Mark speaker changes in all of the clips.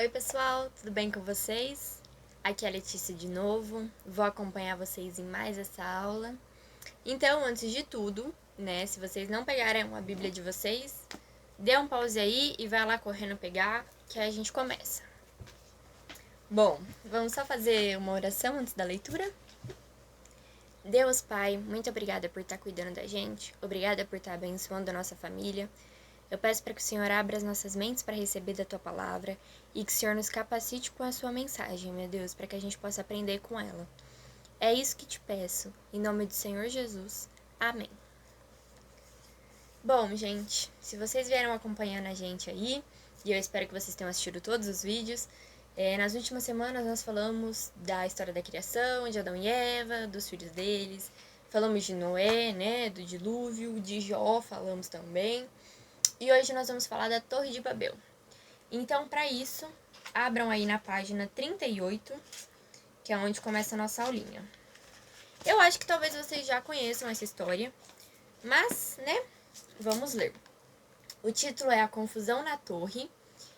Speaker 1: Oi pessoal, tudo bem com vocês? Aqui é a Letícia de novo, vou acompanhar vocês em mais essa aula. Então, antes de tudo, né, se vocês não pegaram a Bíblia de vocês, dê um pause aí e vai lá correndo pegar, que aí a gente começa. Bom, vamos só fazer uma oração antes da leitura? Deus Pai, muito obrigada por estar cuidando da gente, obrigada por estar abençoando a nossa família. Eu peço para que o Senhor abra as nossas mentes para receber da Tua palavra e que o Senhor nos capacite com a Sua mensagem, meu Deus, para que a gente possa aprender com ela. É isso que te peço, em nome do Senhor Jesus. Amém. Bom, gente, se vocês vieram acompanhando a gente aí, e eu espero que vocês tenham assistido todos os vídeos, nas últimas semanas nós falamos da história da criação, de Adão e Eva, dos filhos deles, falamos de Noé, né, do dilúvio, de Jó falamos também. E hoje nós vamos falar da Torre de Babel. Então, para isso, abram aí na página 38, que é onde começa a nossa aulinha. Eu acho que talvez vocês já conheçam essa história, mas, né, vamos ler. O título é A Confusão na Torre,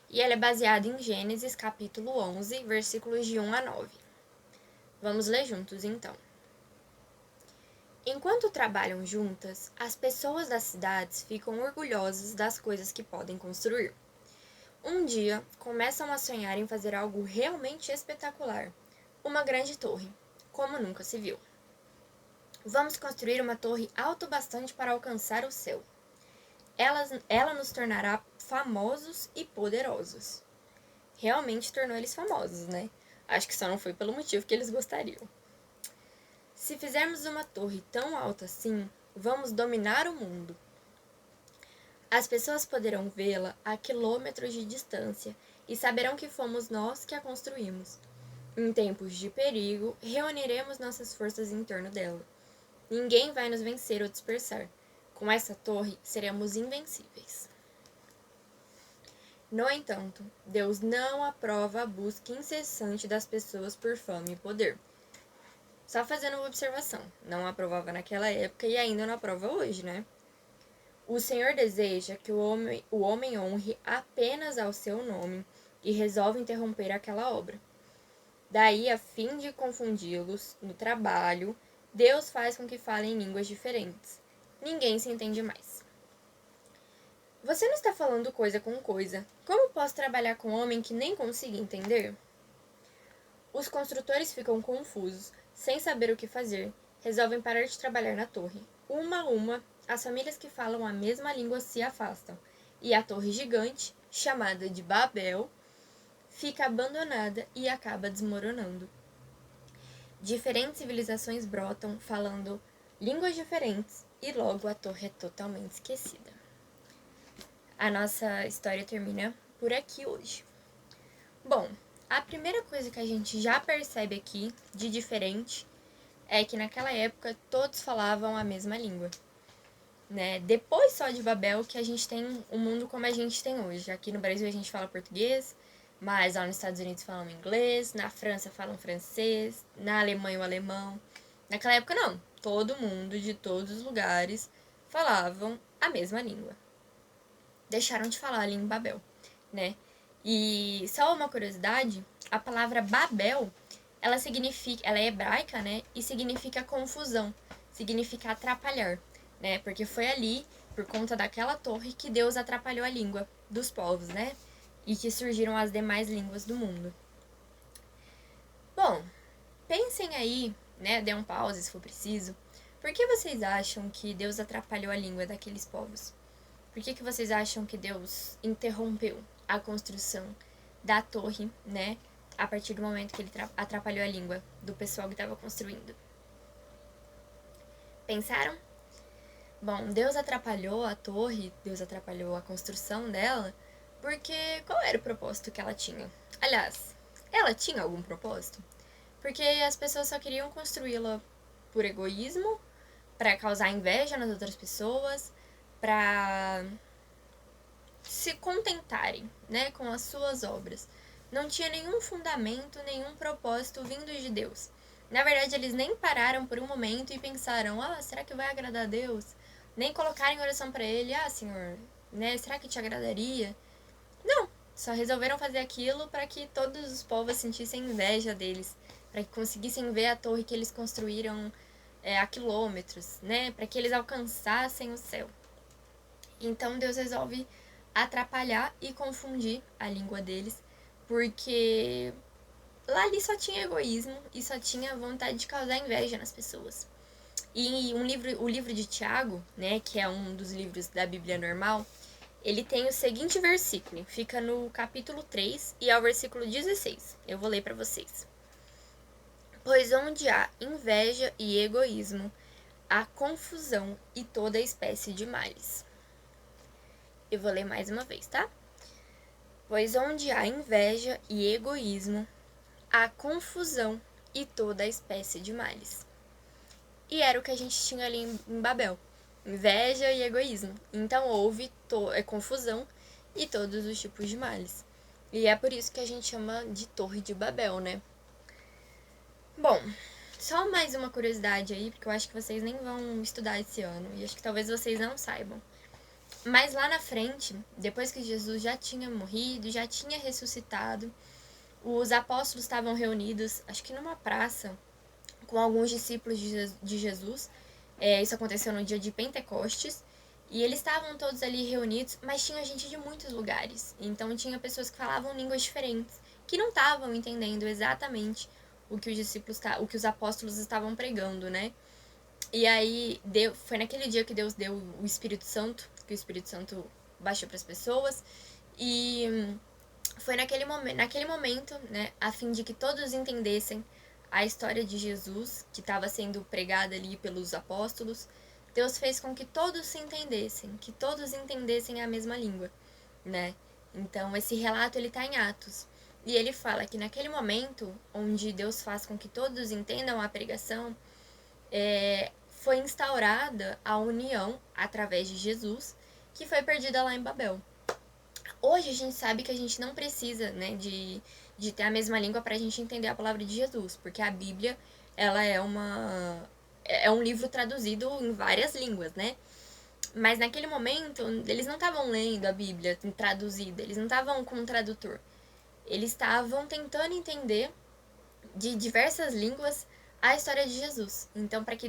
Speaker 1: e ela é baseada em Gênesis, capítulo 11, versículos de 1 a 9. Vamos ler juntos, então. Enquanto trabalham juntas, as pessoas das cidades ficam orgulhosas das coisas que podem construir. Um dia, começam a sonhar em fazer algo realmente espetacular. Uma grande torre, como nunca se viu. Vamos construir uma torre alta bastante para alcançar o céu. Ela nos tornará famosos e poderosos. Realmente tornou eles famosos, né? Acho que só não foi pelo motivo que eles gostariam. Se fizermos uma torre tão alta assim, vamos dominar o mundo. As pessoas poderão vê-la a quilômetros de distância e saberão que fomos nós que a construímos. Em tempos de perigo, reuniremos nossas forças em torno dela. Ninguém vai nos vencer ou dispersar. Com essa torre, seremos invencíveis. No entanto, Deus não aprova a busca incessante das pessoas por fama e poder. Só fazendo uma observação, não aprovava naquela época e ainda não aprova hoje, né? O Senhor deseja que o homem honre apenas ao seu nome e resolve interromper aquela obra. Daí, a fim de confundi-los no trabalho, Deus faz com que falem línguas diferentes. Ninguém se entende mais. Você não está falando coisa com coisa. Como posso trabalhar com um homem que nem consiga entender? Os construtores ficam confusos, sem saber o que fazer. Resolvem parar de trabalhar na torre. Uma a uma, as famílias que falam a mesma língua se afastam, e a torre gigante, chamada de Babel, fica abandonada e acaba desmoronando. Diferentes civilizações brotam, falando línguas diferentes, e logo a torre é totalmente esquecida. A nossa história termina por aqui hoje. Bom, a primeira coisa que a gente já percebe aqui, de diferente, é que naquela época todos falavam a mesma língua. Né? Depois só de Babel que a gente tem um mundo como a gente tem hoje. Aqui no Brasil a gente fala português, mas lá nos Estados Unidos falam inglês, na França falam francês, na Alemanha o alemão. Naquela época não, todo mundo de todos os lugares falavam a mesma língua. Deixaram de falar ali em Babel, né? E só uma curiosidade, a palavra Babel, ela é hebraica, né? E significa confusão, significa atrapalhar, né? Porque foi ali, por conta daquela torre, que Deus atrapalhou a língua dos povos, né? E que surgiram as demais línguas do mundo. Bom, pensem aí, né? Dê um pause se for preciso. Por que vocês acham que Deus atrapalhou a língua daqueles povos? Por que vocês acham que Deus interrompeu a construção da torre, né? A partir do momento que ele atrapalhou a língua do pessoal que estava construindo. Pensaram? Bom, Deus atrapalhou a torre, Deus atrapalhou a construção dela, porque qual era o propósito que ela tinha? Aliás, ela tinha algum propósito? Porque as pessoas só queriam construí-la por egoísmo, para causar inveja nas outras pessoas, para se contentarem, né, com as suas obras. Não tinha nenhum fundamento, nenhum propósito vindo de Deus. Na verdade, eles nem pararam por um momento e pensaram, será que vai agradar a Deus? Nem colocaram em oração para ele, Senhor, né, será que te agradaria? Não, Só resolveram fazer aquilo para que todos os povos sentissem inveja deles, para que conseguissem ver a torre que eles construíram a quilômetros, né? Para que eles alcançassem o céu. Então Deus resolve atrapalhar e confundir a língua deles, porque lá ali só tinha egoísmo e só tinha vontade de causar inveja nas pessoas. E o livro de Tiago, né, que é um dos livros da Bíblia normal, ele tem o seguinte versículo, fica no capítulo 3 e é o versículo 16. Eu vou ler para vocês. Pois onde há inveja e egoísmo, há confusão e toda espécie de males. Eu vou ler mais uma vez, tá? Pois onde há inveja e egoísmo, há confusão e toda espécie de males. E era o que a gente tinha ali em Babel. Inveja e egoísmo. Então houve confusão e todos os tipos de males. E é por isso que a gente chama de Torre de Babel, né? Bom, só mais uma curiosidade aí, porque eu acho que vocês nem vão estudar esse ano. E acho que talvez vocês não saibam. Mas lá na frente, depois que Jesus já tinha morrido, já tinha ressuscitado, os apóstolos estavam reunidos, acho que numa praça, com alguns discípulos de Jesus. Isso aconteceu no dia de Pentecostes. E eles estavam todos ali reunidos, mas tinha gente de muitos lugares. Então tinha pessoas que falavam línguas diferentes, que não estavam entendendo exatamente o que os discípulos, o que os apóstolos estavam pregando, né? E aí foi naquele dia que Deus deu o Espírito Santo, que o Espírito Santo baixou para as pessoas. E foi naquele momento, né, a fim de que todos entendessem a história de Jesus, que estava sendo pregada ali pelos apóstolos. Deus fez com que todos se entendessem, que todos entendessem a mesma língua, né? Então, esse relato, ele está em Atos. E ele fala que naquele momento, onde Deus faz com que todos entendam a pregação, foi instaurada a união através de Jesus, que foi perdida lá em Babel. Hoje a gente sabe que a gente não precisa, né, de ter a mesma língua para a gente entender a palavra de Jesus, porque a Bíblia, ela é um livro traduzido em várias línguas, né? Mas naquele momento, eles não estavam lendo a Bíblia traduzida, eles não estavam com um tradutor. Eles estavam tentando entender de diversas línguas a história de Jesus. Então, para que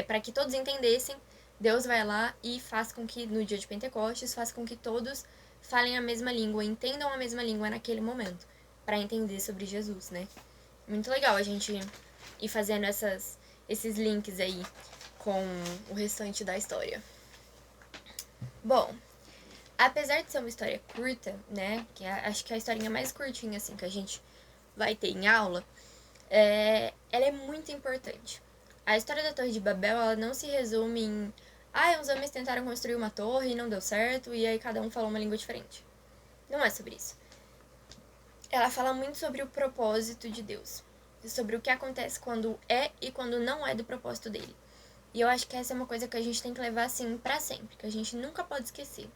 Speaker 1: para que todos entendessem, Deus vai lá e faz com que no dia de Pentecostes, faz com que todos falem a mesma língua, entendam a mesma língua naquele momento, para entender sobre Jesus, né? Muito legal a gente ir fazendo esses links aí com o restante da história. Bom, apesar de ser uma história curta, né, que acho que é a historinha mais curtinha assim que a gente vai ter em aula, ela é muito importante. A história da Torre de Babel, ela não se resume em uns homens tentaram construir uma torre e não deu certo, e aí cada um falou uma língua diferente. Não é sobre isso. Ela fala muito sobre o propósito de Deus, sobre o que acontece quando é e quando não é do propósito dele. E eu acho que essa é uma coisa que a gente tem que levar assim pra sempre, que a gente nunca pode esquecer.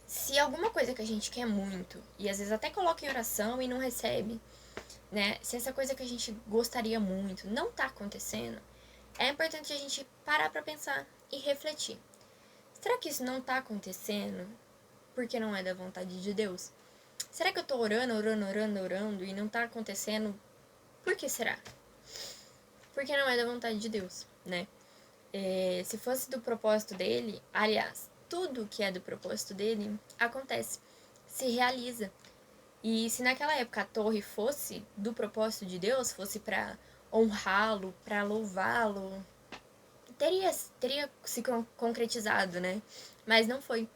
Speaker 1: Se alguma coisa que a gente quer muito, e às vezes até coloca em oração e não recebe, né? Se essa coisa que a gente gostaria muito não tá acontecendo, é importante a gente parar pra pensar e refletir. Será que isso não tá acontecendo porque não é da vontade de Deus? Será que eu tô orando e não tá acontecendo? Por que será? Porque não é da vontade de Deus, né? Se fosse do propósito dele, aliás, tudo que é do propósito dele acontece, se realiza. E se naquela época a torre fosse do propósito de Deus, fosse para honrá-lo, para louvá-lo, teria se concretizado, né? Mas não foi.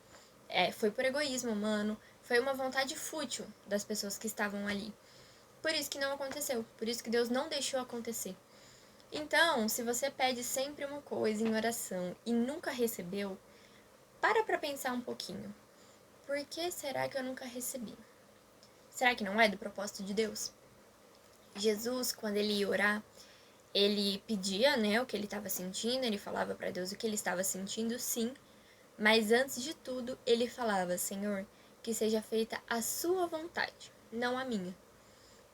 Speaker 1: Foi por egoísmo humano, foi uma vontade fútil das pessoas que estavam ali. Por isso que não aconteceu, por isso que Deus não deixou acontecer. Então, se você pede sempre uma coisa em oração e nunca recebeu, para pensar um pouquinho. Por que será que eu nunca recebi? Será que não é do propósito de Deus? Jesus, quando ele ia orar, ele pedia, né, o que ele estava sentindo, ele falava para Deus o que ele estava sentindo, sim, mas antes de tudo, ele falava: Senhor, que seja feita a sua vontade, não a minha.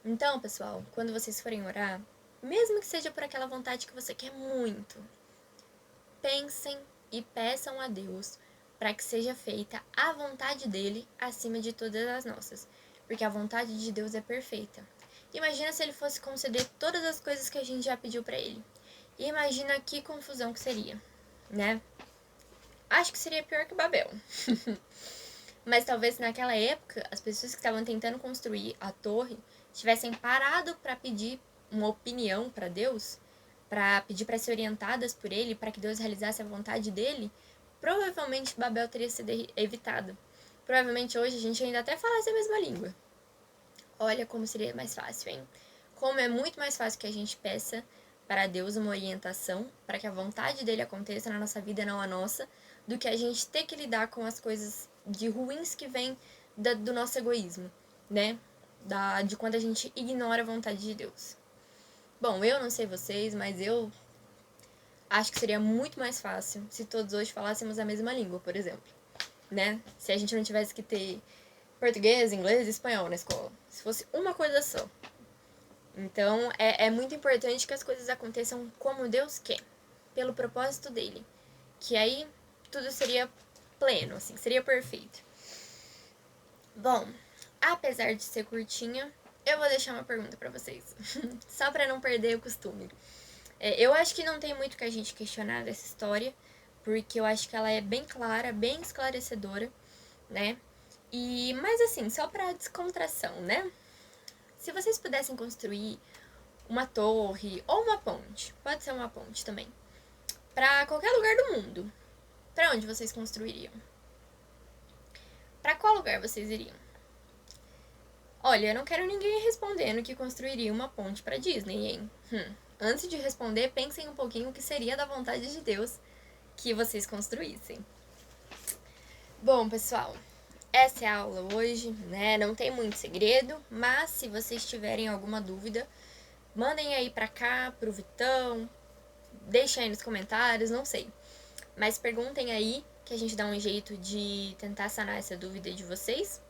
Speaker 1: Então, pessoal, quando vocês forem orar, mesmo que seja por aquela vontade que você quer muito, pensem e peçam a Deus para que seja feita a vontade dele acima de todas as nossas, porque a vontade de Deus é perfeita. Imagina se ele fosse conceder todas as coisas que a gente já pediu para ele. E imagina que confusão que seria, né? Acho que seria pior que Babel. Mas talvez naquela época as pessoas que estavam tentando construir a torre tivessem parado para pedir uma opinião para Deus, para pedir para ser orientadas por ele, para que Deus realizasse a vontade dele. Provavelmente Babel teria sido evitada. Provavelmente hoje a gente ainda até falasse a mesma língua. Olha como seria mais fácil, hein? Como é muito mais fácil que a gente peça para Deus uma orientação, para que a vontade dele aconteça na nossa vida, não a nossa, do que a gente ter que lidar com as coisas de ruins que vêm do nosso egoísmo, né? De quando a gente ignora a vontade de Deus. Bom, eu não sei vocês, mas eu acho que seria muito mais fácil se todos hoje falássemos a mesma língua, por exemplo, né? Se a gente não tivesse que ter português, inglês e espanhol na escola. Se fosse uma coisa só. Então, é muito importante que as coisas aconteçam como Deus quer, pelo propósito dele. Que aí tudo seria pleno, assim, seria perfeito. Bom, apesar de ser curtinha, eu vou deixar uma pergunta pra vocês, só pra não perder o costume. Eu acho que não tem muito que a gente questionar dessa história, porque eu acho que ela é bem clara, bem esclarecedora, né? Mas assim, só pra descontração, né? Se vocês pudessem construir uma torre ou uma ponte, pode ser uma ponte também, pra qualquer lugar do mundo, pra onde vocês construiriam? Pra qual lugar vocês iriam? Olha, eu não quero ninguém respondendo que construiria uma ponte pra Disney, hein? Antes de responder, pensem um pouquinho o que seria da vontade de Deus que vocês construíssem. Bom, pessoal, essa é a aula hoje, né? Não tem muito segredo, mas se vocês tiverem alguma dúvida, mandem aí pra cá, pro Vitão, deixem aí nos comentários, não sei. Mas perguntem aí, que a gente dá um jeito de tentar sanar essa dúvida de vocês.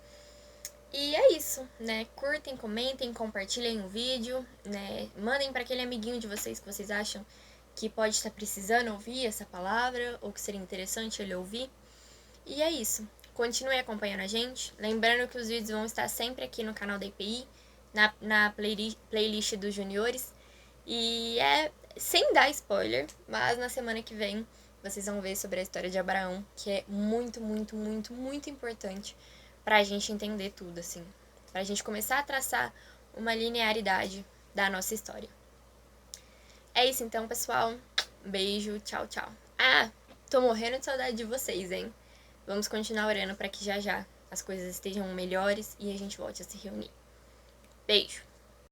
Speaker 1: E é isso, né? Curtem, comentem, compartilhem o vídeo, né? Mandem para aquele amiguinho de vocês que vocês acham que pode estar precisando ouvir essa palavra ou que seria interessante ele ouvir. E é isso. Continue acompanhando a gente. Lembrando que os vídeos vão estar sempre aqui no canal da IPI, na playlist dos juniores. E sem dar spoiler, mas na semana que vem vocês vão ver sobre a história de Abraão, que é muito, muito, muito, muito importante pra gente entender tudo, assim. Pra gente começar a traçar uma linearidade da nossa história. É isso então, pessoal. Beijo, tchau, tchau. Ah, tô morrendo de saudade de vocês, hein? Vamos continuar orando pra que já já as coisas estejam melhores e a gente volte a se reunir. Beijo!